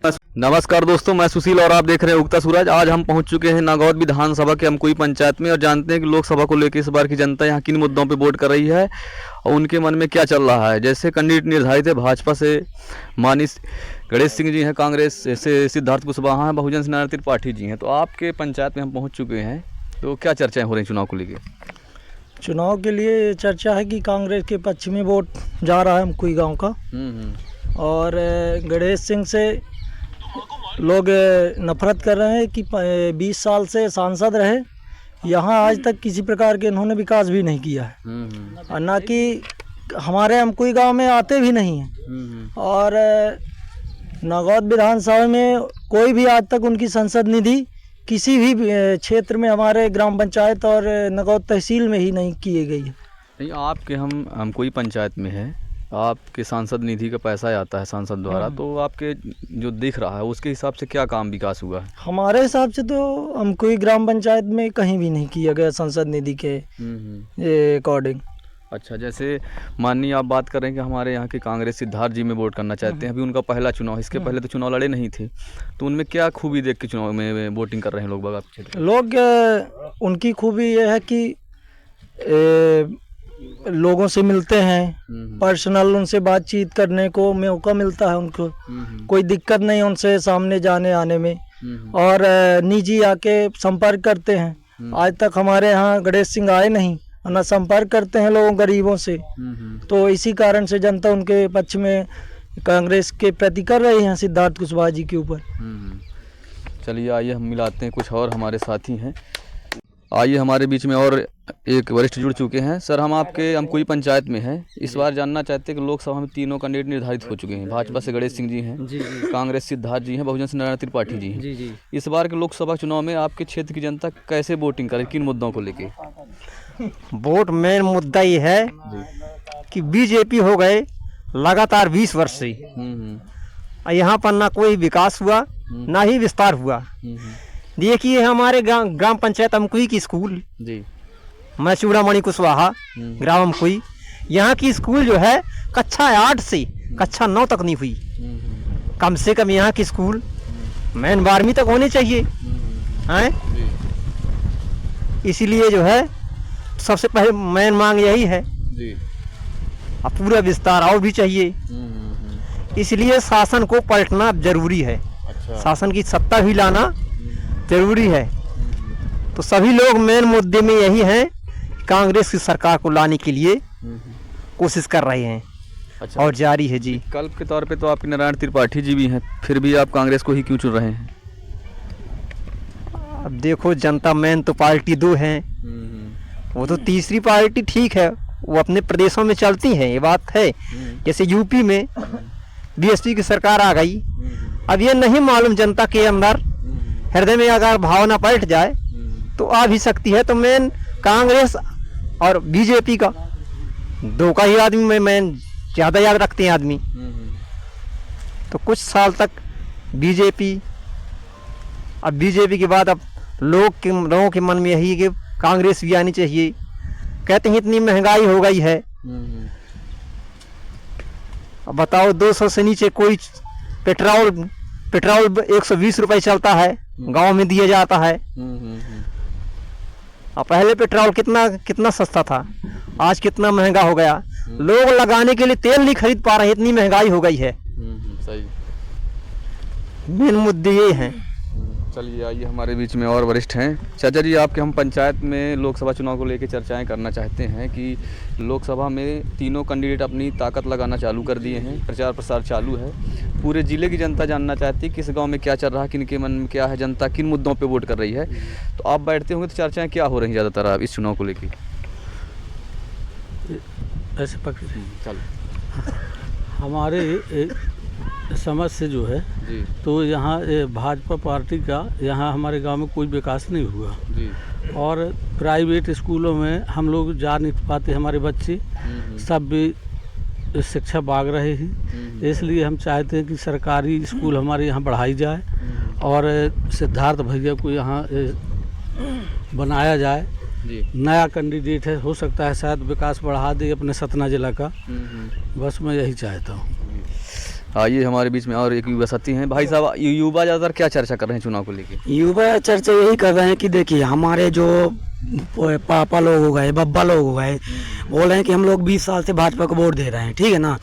नमस्कार दोस्तों, मैं सुशील और आप देख रहे हैं उगता सूरज। आज हम पहुंच चुके हैं नागौद विधानसभा के अमकुई पंचायत में और जानते हैं कि लोकसभा को लेकर इस बार की जनता यहां किन मुद्दों पे वोट कर रही है और उनके मन में क्या चल रहा है। जैसे कैंडिडेट निर्धारित है, भाजपा से माननीय गणेश सिंह जी हैं, कांग्रेस से सिद्धार्थ कुशवाहा हैं, बहुजन से नारायण त्रिपाठी जी हैं। तो आपके पंचायत में हम पहुँच चुके हैं, तो क्या चर्चाएँ हो रही चुनाव को लेकर? चुनाव के लिए चर्चा है कि कांग्रेस के पक्ष में वोट जा रहा है अमकुई गाँव का। और गणेश सिंह से लोग नफरत कर रहे हैं कि 20 साल से सांसद रहे, यहाँ आज तक किसी प्रकार के इन्होंने विकास भी नहीं किया है और ना कि हमारे अमकुई गांव में आते भी नहीं हैं। और नागौद विधानसभा में कोई भी आज तक उनकी संसद निधि किसी भी क्षेत्र में हमारे ग्राम पंचायत और नागौद तहसील में ही नहीं की गई है। नहीं, आपके हम कोई पंचायत में है, आपके सांसद निधि का पैसा आता है सांसद द्वारा, तो आपके जो दिख रहा है उसके हिसाब से क्या काम विकास हुआ है? हमारे हिसाब से तो हम कोई ग्राम पंचायत में कहीं भी नहीं किया गया संसद निधि के अकॉर्डिंग। अच्छा, जैसे माननीय आप बात कर रहे हैं कि हमारे यहाँ के कांग्रेस सिद्धार्थ जी में वोट करना चाहते हैं, अभी उनका पहला चुनाव, इसके पहले तो चुनाव लड़े नहीं थे, तो उनमें क्या खूबी देख के चुनाव में वोटिंग कर रहे हैं लोग? आपके लोग उनकी खूबी ये है कि लोगों से मिलते हैं, पर्सनल उनसे बातचीत करने को मौका मिलता है उनको, कोई दिक्कत नहीं उनसे सामने जाने आने में, और निजी आके संपर्क करते हैं। आज तक हमारे यहाँ गणेश सिंह आए नहीं, ना संपर्क करते हैं लोगों गरीबों से, तो इसी कारण से जनता उनके पक्ष में कांग्रेस के प्रति कर रही है सिद्धार्थ कुशवाहा जी के ऊपर। चलिए आइए हम मिलाते हैं कुछ और हमारे साथी हैं। आइए, हमारे बीच में और एक वरिष्ठ जुड़ चुके हैं। सर, हम आपके अमकुई पंचायत में हैं। इस बार जानना चाहते हैं कि लोकसभा में तीनों कैंडिडेट निर्धारित हो चुके हैं। भाजपा से गणेश सिंह जी हैं, कांग्रेस सिद्धार्थ जी हैं, बहुजन से नारायण त्रिपाठी जी हैं। इस बार के लोकसभा चुनाव में आपके क्षेत्र की जनता कैसे वोटिंग करे, किन मुद्दों को लेके? वोट मेन मुद्दा ये है कि बीजेपी हो गए लगातार 20 वर्ष से, यहाँ पर ना कोई विकास हुआ ना ही विस्तार हुआ। देखिए हमारे ग्राम पंचायत अमकुई की स्कूल जी, मैं चूड़ामणि कुशवाहा ग्राम अमकुई, यहाँ की स्कूल जो है कक्षा 8 से कक्षा 9 तक नहीं हुई। कम से कम यहाँ की स्कूल मेन 12वीं तक होनी चाहिए हैं। इसीलिए जो है सबसे पहले मेन मांग यही है जी। अब पूरा विस्तार और भी चाहिए, इसलिए शासन को पलटना जरूरी है। अच्छा। शासन की सत्ता भी लाना जरूरी है। तो सभी लोग मेन मुद्दे में यही हैं, कांग्रेस की सरकार को लाने के लिए कोशिश कर रहे हैं। अच्छा। और जारी है जी। विकल्प के तौर पे तो आपके नारायण त्रिपाठी जी भी हैं, फिर भी आप कांग्रेस को ही क्यों चुन रहे हैं? अब देखो जनता मेन तो पार्टी दो हैं, वो तो तीसरी पार्टी ठीक है, वो अपने प्रदेशों में चलती है, ये बात है। जैसे यूपी में बीएसपी की सरकार आ गई, अब ये नहीं मालूम जनता के अंदर हृदय में अगर भावना पलट जाए तो आ भी सकती है। तो मेन कांग्रेस और बीजेपी का दो का ही आदमी में मेन ज़्यादा याद रखते हैं आदमी। तो कुछ साल तक बीजेपी, अब बीजेपी के बाद अब लोगों के मन में यही है कि कांग्रेस भी आनी चाहिए। कहते हैं इतनी महंगाई हो गई है, अब बताओ 200 से नीचे कोई पेट्रोल 120 रुपए चलता है, गांव में दिया जाता है। अब पहले पेट्रोल कितना सस्ता था, आज कितना महंगा हो गया। लोग लगाने के लिए तेल नहीं खरीद पा रहे, इतनी महंगाई हो गई है। सही। मेन मुद्दे ये हैं। चलिए आइए, हमारे बीच में और वरिष्ठ हैं। चाचा जी, आपके हम पंचायत में लोकसभा चुनाव को लेकर चर्चाएं करना चाहते हैं कि लोकसभा में तीनों कैंडिडेट अपनी ताकत लगाना चालू कर दिए हैं, प्रचार प्रसार चालू है। पूरे ज़िले की जनता जानना चाहती है किस गांव में क्या चल रहा है, किन के मन में क्या है, जनता किन मुद्दों पे वोट कर रही है। तो आप बैठते होंगे तो चर्चाएँ क्या हो रही हैं ज़्यादातर आप इस चुनाव को लेकर? ऐसे चल हमारे समझ से जो है जी, तो यहाँ भाजपा पार्टी का यहाँ हमारे गांव में कोई विकास नहीं हुआ जी। और प्राइवेट स्कूलों में हम लोग जा नहीं पाते, हमारे बच्चे सब भी शिक्षा मांग रहे हैं। इसलिए हम चाहते हैं कि सरकारी स्कूल हमारे यहाँ बढ़ाई जाए और सिद्धार्थ भैया को यहाँ बनाया जाए जी। नया कैंडिडेट है, हो सकता है शायद विकास बढ़ा दे अपने सतना जिला का, बस मैं यही चाहता हूँ। आइए हमारे बीच में और एक युवा साथी हैं। भाई साहब, युवा ज़्यादातर क्या चर्चा कर रहे हैं चुनाव को लेके? युवा चर्चा यही कर रहे हैं कि देखिए हमारे जो पापा लोग हो गए, बब्बा लोग हो गए, बोल रहे हैं कि हम लोग 20 साल से भाजपा को वोट दे रहे हैं, ठीक है ना।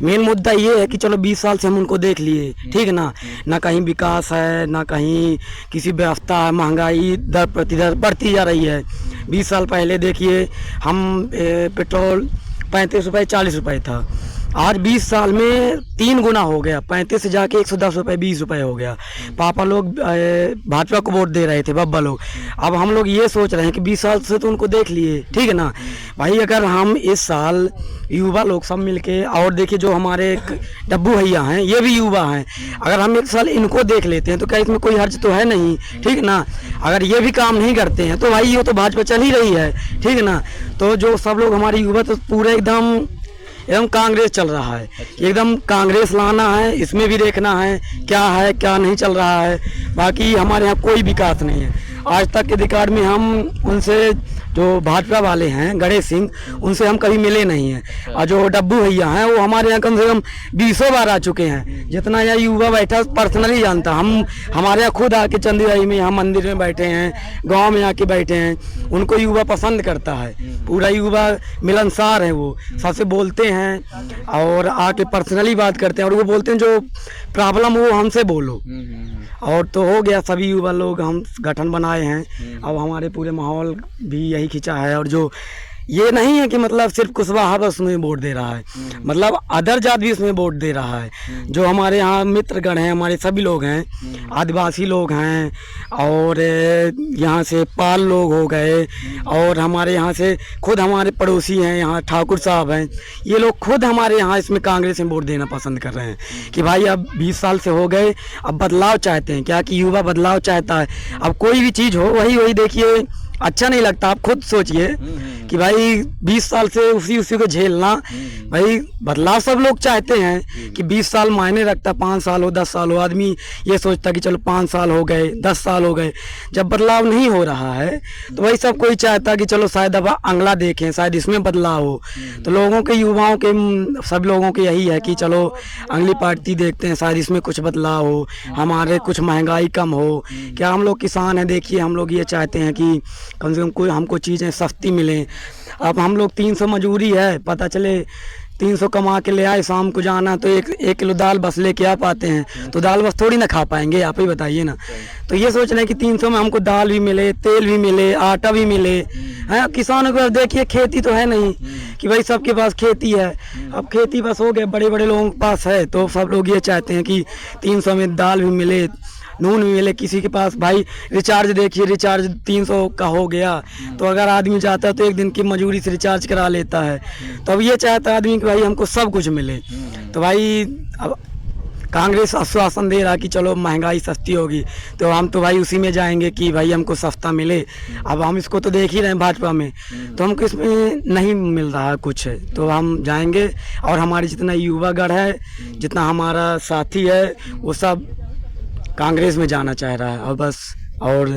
मेन मुद्दा ये है कि चलो 20 साल से हम उनको देख लिए, ठीक है ना। ना कहीं विकास है, ना कहीं किसी व्यवस्था है, महंगाई दर प्रतिदर बढ़ती जा रही है। 20 साल पहले देखिए हम पेट्रोल 35 रुपये 40 रुपये था, आज 20 साल में 3 गुना हो गया, 35 से जाके 110 रुपये 20 रुपये हो गया। पापा लोग भाजपा को वोट दे रहे थे, बब्बा लोग। अब हम लोग ये सोच रहे हैं कि 20 साल से तो उनको देख लिए, ठीक है ना भाई। अगर हम इस साल युवा लोग सब मिलके, और देखिए जो हमारे डब्बू भैया हैं ये भी युवा हैं, अगर हम एक साल इनको देख लेते हैं तो क्या इसमें कोई हर्ज तो है नहीं, ठीक है ना। अगर ये भी काम नहीं करते हैं तो भाई ये तो भाजपा चल ही रही है, ठीक है ना। तो जो सब लोग हमारे युवा तो पूरे एकदम कांग्रेस चल रहा है, एकदम कांग्रेस लाना है, इसमें भी देखना है क्या नहीं चल रहा है। बाकी हमारे यहाँ कोई विकास नहीं है। आज तक के रिकॉर्ड में हम उनसे जो भाजपा वाले हैं गणेश सिंह, उनसे हम कभी मिले नहीं हैं। और जो डब्बू भैया हैं वो हमारे यहाँ कम से कम 20 बार आ चुके हैं। जितना यहाँ युवा बैठा पर्सनली जानता, हम हमारे यहाँ खुद आके चंदीबाई में यहाँ मंदिर में बैठे हैं, गांव में आके बैठे हैं। उनको युवा पसंद करता है, पूरा युवा मिलनसार है, वो सबसे बोलते हैं और आके पर्सनली बात करते हैं। और वो बोलते हैं जो प्रॉब्लम वो हमसे बोलो। और तो हो गया, सभी युवा लोग हम गठन बनाए हैं। अब हमारे पूरे माहौल भी यही खिंचा है। और जो ये नहीं है कि मतलब सिर्फ कुशवाहा बस उसमें वोट दे रहा है, मतलब अदर जात भी उसमें वोट दे रहा है। जो हमारे यहाँ मित्रगण हैं, हमारे सभी लोग हैं, आदिवासी लोग हैं, और यहाँ से पाल लोग हो गए, और हमारे यहाँ से खुद हमारे पड़ोसी हैं यहाँ ठाकुर साहब हैं, ये लोग खुद हमारे यहाँ इसमें कांग्रेस में वोट देना पसंद कर रहे हैं कि भाई अब 20 साल से हो गए, अब बदलाव चाहते हैं। क्या कि युवा बदलाव चाहता है। अब कोई भी चीज़ हो वही देखिए अच्छा नहीं लगता। आप खुद सोचिए कि भाई 20 साल से उसी को झेलना, भाई बदलाव सब लोग चाहते हैं कि 20 साल मायने रखता, 5 साल हो 10 साल हो, आदमी ये सोचता कि चलो 5 साल हो गए 10 साल हो गए। जब बदलाव नहीं हो रहा है तो वही सब कोई चाहता कि चलो शायद अब अगला देखें, शायद इसमें बदलाव हो। तो लोगों के, युवाओं के, सब लोगों के यही है कि चलो अगली पार्टी देखते हैं, शायद इसमें कुछ बदलाव हो, हमारे कुछ महंगाई कम हो। क्या हम लोग किसान हैं, देखिए हम लोग ये चाहते हैं कि कम से कम कोई हमको चीज़ें सस्ती मिलें। अब हम लोग 300 मजूरी है, पता चले 300 कमा के ले आए, शाम को जाना तो एक किलो दाल बस लेके आ पाते हैं, तो दाल बस थोड़ी ना खा पाएंगे, आप ही बताइए ना। तो ये सोच रहे हैं कि 300 में हमको दाल भी मिले, तेल भी मिले, आटा भी मिले। हैं किसानों को अब देखिए खेती तो है नहीं कि भाई सबके पास खेती है। अब खेती बस हो गए बड़े बड़े लोगों के पास है, तो सब लोग ये चाहते हैं कि 300 में दाल भी मिले, नून भी मिले। किसी के पास भाई रिचार्ज देखिए, रिचार्ज 300 का हो गया, तो अगर आदमी चाहता है तो एक दिन की मजूरी से रिचार्ज करा लेता है। तो अब ये चाहता है आदमी कि भाई हमको सब कुछ मिले। तो भाई अब कांग्रेस आश्वासन दे रहा कि चलो महंगाई सस्ती होगी, तो हम तो भाई उसी में जाएंगे कि भाई हमको सस्ता मिले। अब हम इसको तो देख ही रहे हैं भाजपा में, तो हमको इसमें नहीं मिल रहा है कुछ, तो हम जाएंगे। और हमारे जितना युवागढ़ है, जितना हमारा साथी है, वो सब कांग्रेस में जाना चाह रहा है। और बस, और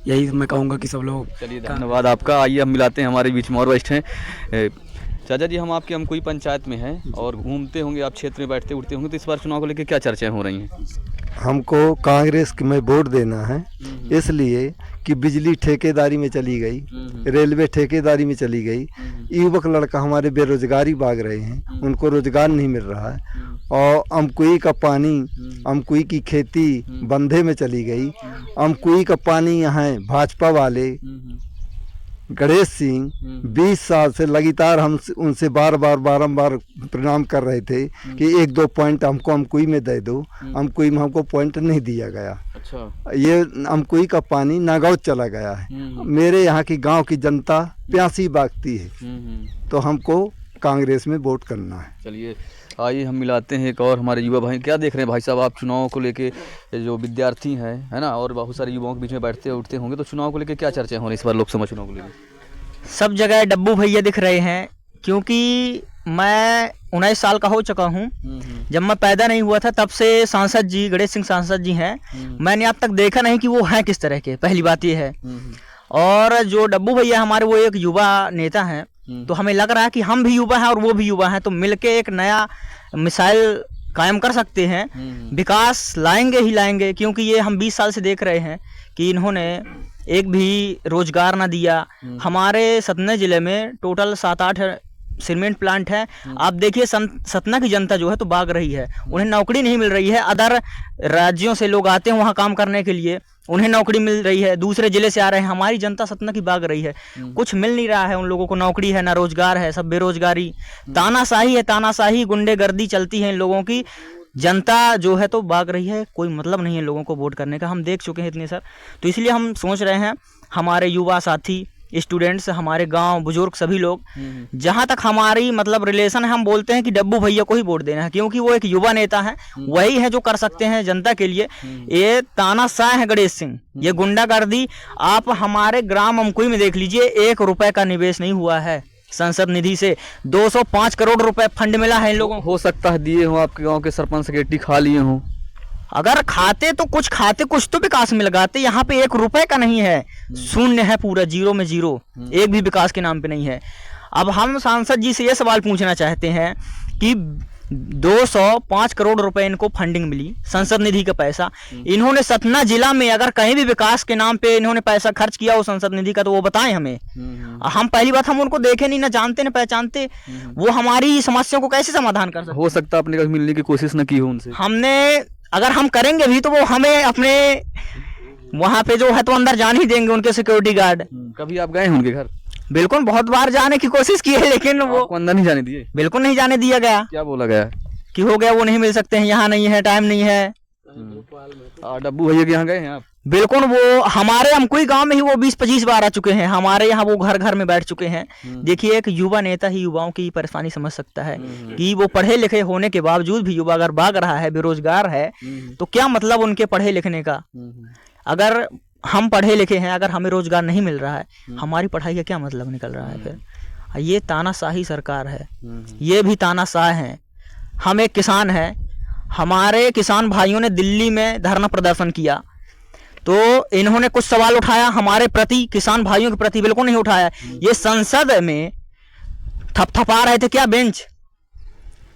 यही मैं कहूँगा कि सब लोग। चलिए धन्यवाद आपका। आइए हम मिलाते हैं, हमारे बीच में और वरिष्ठ हैं। चाचा जी, हम कोई पंचायत में हैं और घूमते होंगे, आप क्षेत्र में बैठते उठते होंगे, तो इस बार चुनाव को लेकर क्या चर्चाएं हो रही हैं? हमको कांग्रेस में वोट देना है, इसलिए कि बिजली ठेकेदारी में चली गई, रेलवे ठेकेदारी में चली गई, युवक लड़का हमारे बेरोजगारी भाग रहे हैं, उनको रोजगार नहीं मिल रहा है। और अमकुई का पानी, अमकुई की खेती बंधे में चली गई। अमकुई का पानी यहाँ भाजपा वाले गणेश सिंह 20 साल से लगातार हम उनसे बारंबार प्रणाम कर रहे थे कि 1-2 पॉइंट हमको अमकुई में दे दो। अमकुई में हमको पॉइंट नहीं दिया गया। अच्छा। ये अमकुई का पानी नागौद चला गया है। मेरे यहाँ की गांव की जनता प्यासी बागती है, तो हमको कांग्रेस में वोट करना है। चलिए आइए हम मिलाते हैं एक और हमारे युवा भाई। क्या देख रहे हैं भाई साहब आप चुनाव को लेके? जो विद्यार्थी हैं, है ना, और बहुत सारे युवाओं के बीच में बैठते उठते होंगे, तो चुनाव को लेके क्या चर्चा हो रही इस बार लोकसभा चुनाव को लेकर? सब जगह डब्बू भैया दिख रहे हैं, क्योंकि मैं 19 साल का हो चुका हूँ। जब मैं पैदा नहीं हुआ था तब से सांसद जी, गणेश सिंह सांसद जी हैं, मैंने अब तक देखा नहीं कि वो हैं किस तरह के, पहली बात ये है। और जो डब्बू भैया हमारे, वो एक युवा नेता हैं, तो हमें लग रहा है कि हम भी युवा हैं और वो भी युवा हैं, तो मिलके एक नया मिसाइल कायम कर सकते हैं, विकास लाएंगे ही लाएंगे, क्योंकि ये हम 20 साल से देख रहे हैं कि इन्होंने एक भी रोजगार ना दिया। हमारे सतना जिले में टोटल 7-8 सीमेंट प्लांट है। आप देखिए सतना की जनता जो है तो भाग रही है, उन्हें नौकरी नहीं मिल रही है। अदर राज्यों से लोग आते हैं वहाँ काम करने के लिए, उन्हें नौकरी मिल रही है, दूसरे जिले से आ रहे हैं। हमारी जनता सतना की भाग रही है, कुछ मिल नहीं रहा है उन लोगों को, नौकरी है ना रोजगार है, सब बेरोजगारी, तानाशाही है, तानाशाही गुंडेगर्दी चलती है इन लोगों की। जनता जो है तो भाग रही है, कोई मतलब नहीं है लोगों को वोट करने का, हम देख चुके हैं इतने सर। तो इसलिए हम सोच रहे हैं, हमारे युवा साथी, स्टूडेंट्स, हमारे गांव बुजुर्ग सभी लोग, जहां तक हमारी मतलब रिलेशन है, हम बोलते हैं कि डब्बू भैया को ही वोट देना है, क्योंकि वो एक युवा नेता है, वही है जो कर सकते हैं जनता के लिए। ये तानाशाह है गणेश सिंह, ये गुंडागर्दी। आप हमारे ग्राम अमकुई में देख लीजिए, 1 रुपए का निवेश नहीं हुआ है संसद निधि से। 205 करोड़ रुपए फंड मिला है इन लोगों को। हो सकता है दिए हों आपके गांव के सरपंच सेक्रेटरी, खा लिए हों। अगर खाते तो कुछ खाते, कुछ तो विकास में लगाते। यहाँ पे 1 रुपए का नहीं है, शून्य है, पूरा जीरो में जीरो, एक भी विकास के नाम पे नहीं है। अब हम सांसद जी से ये सवाल पूछना चाहते हैं कि 205 करोड़ रुपए इनको फंडिंग मिली, संसद निधि का पैसा, इन्होंने सतना जिला में अगर कहीं भी विकास के नाम पे इन्होंने पैसा खर्च किया हो संसद निधि का, तो वो बताएं हमें। हम पहली बात, हम उनको देखे नहीं, ना जानते ना पहचानते, वो हमारी समस्याओं को कैसे समाधान कर सकते। हो सकता है आपने कभी मिलने की कोशिश न की हो उनसे। हमने, अगर हम करेंगे भी तो वो हमें अपने वहाँ पे जो है तो अंदर जान ही देंगे, उनके सिक्योरिटी गार्ड। कभी आप गए हैं उनके घर? बिल्कुल, बहुत बार जाने की कोशिश की है, लेकिन वो आपको अंदर नहीं जाने दिए? बिल्कुल नहीं जाने दिया गया। क्या बोला गया कि हो गया, वो नहीं मिल सकते हैं, यहाँ नहीं है, टाइम नहीं है। डब्बू भैया के यहाँ गए हैं आप? बिल्कुल, वो हमारे अमकुई गांव में ही वो 20-25 बार आ चुके हैं, हमारे यहाँ वो घर घर में बैठ चुके हैं। देखिए, एक युवा नेता ही युवाओं की परेशानी समझ सकता है कि वो पढ़े लिखे होने के बावजूद भी युवा अगर भाग रहा है, बेरोजगार है, तो क्या मतलब उनके पढ़े लिखने का। अगर हम पढ़े लिखे हैं, अगर हमें रोजगार नहीं मिल रहा है, हमारी पढ़ाई का क्या मतलब निकल रहा है फिर। ये तानाशाही सरकार है, ये भी तानाशाह है। हम एक किसान हैं, हमारे किसान भाइयों ने दिल्ली में धरना प्रदर्शन किया, तो इन्होंने कुछ सवाल उठाया हमारे प्रति, किसान भाइयों के प्रति बिल्कुल नहीं उठाया। ये संसद में थपथपा रहे थे क्या बेंच,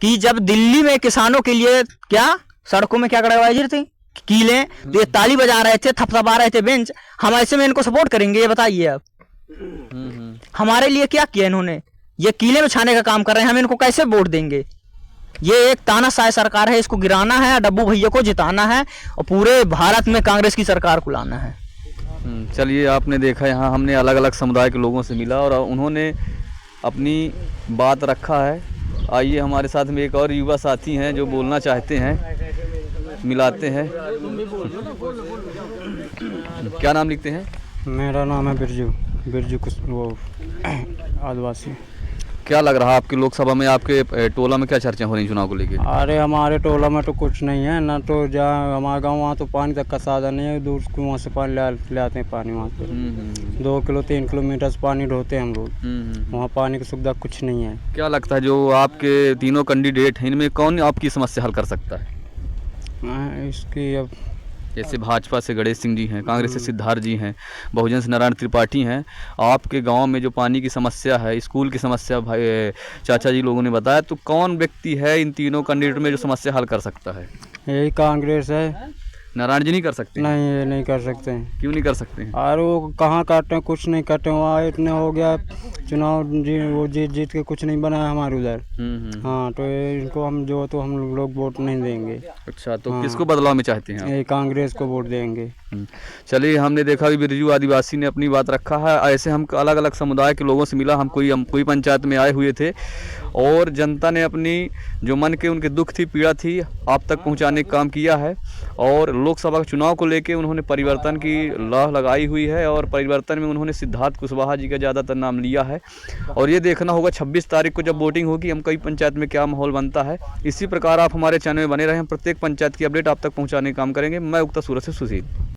कि जब दिल्ली में किसानों के लिए क्या सड़कों में क्या गड़बड़ी थी, कीले, तो ये ताली बजा रहे थे, थपथपा रहे थे बेंच। हम ऐसे में इनको सपोर्ट करेंगे? ये बताइए आप। हमारे लिए क्या किया इन्होंने? ये कीले में छाने का काम कर रहे हैं, हम इनको कैसे वोट देंगे? ये एक तानाशाह सरकार है, इसको गिराना है, डब्बू भैया को जिताना है और पूरे भारत में कांग्रेस की सरकार को लाना है। चलिए, आपने देखा यहाँ हमने अलग अलग समुदाय के लोगों से मिला और उन्होंने अपनी बात रखा है। आइए, हमारे साथ में एक और युवा साथी हैं जो बोलना चाहते हैं, मिलाते हैं। क्या नाम लिखते हैं? मेरा नाम है बिरजू वो आदिवासी। क्या लग रहा है आपके लोकसभा में, आपके टोला में क्या चर्चा हो रही चुनाव को लेके? अरे हमारे टोला में तो कुछ नहीं है ना, तो जहाँ हमारा गांव वहाँ तो पानी तक का साधन नहीं है, दूर कुआं से पानी ले आते हैं पानी वहाँ पे। 2 किलो 3 किलोमीटर से पानी ढोते हैं हम लोग, वहाँ पानी की सुविधा कुछ नहीं है। क्या लगता है जो आपके तीनों कैंडिडेट हैं, इनमें कौन आपकी समस्या हल कर सकता है? इसकी अब जैसे भाजपा से गणेश सिंह जी हैं, कांग्रेस से सिद्धार्थ जी हैं, बहुजन से नारायण त्रिपाठी हैं। आपके गांव में जो पानी की समस्या है, स्कूल की समस्या भाई चाचा जी लोगों ने बताया, तो कौन व्यक्ति है इन तीनों कैंडिडेट में जो समस्या हल कर सकता है? यही कांग्रेस है। नारायण जी नहीं कर सकते? नहीं, ये नहीं कर सकते हैं। क्यों नहीं कर सकते हैं? और वो कहाँ करते हैं, कुछ नहीं करते हैं। वहाँ इतने हो गया चुनाव, वो जीत के कुछ नहीं बना है हमारे उधर। हाँ, तो इनको हम जो तो हम लोग वोट नहीं देंगे। अच्छा, तो किसको बदलाव में चाहते हैं? ये कांग्रेस को वोट देंगे। चलिए, हमने देखा कि बिरजू आदिवासी ने अपनी बात रखा है। ऐसे हम अलग अलग समुदाय के लोगों से मिला, हम कोई पंचायत में आए हुए थे और जनता ने अपनी जो मन के उनके दुख थी, पीड़ा थी, आप तक पहुंचाने का काम किया है। और लोकसभा चुनाव को लेके उन्होंने परिवर्तन की लहर लगाई हुई है और परिवर्तन में उन्होंने सिद्धार्थ कुशवाहा जी का ज़्यादातर नाम लिया है। और ये देखना होगा 26 तारीख को जब वोटिंग होगी, हम कई पंचायत में क्या माहौल बनता है। इसी प्रकार आप हमारे चैनल में बने रहें, हम प्रत्येक पंचायत की अपडेट आप तक पहुँचाने का काम करेंगे। मैं उक्ता सूरत से सुशील।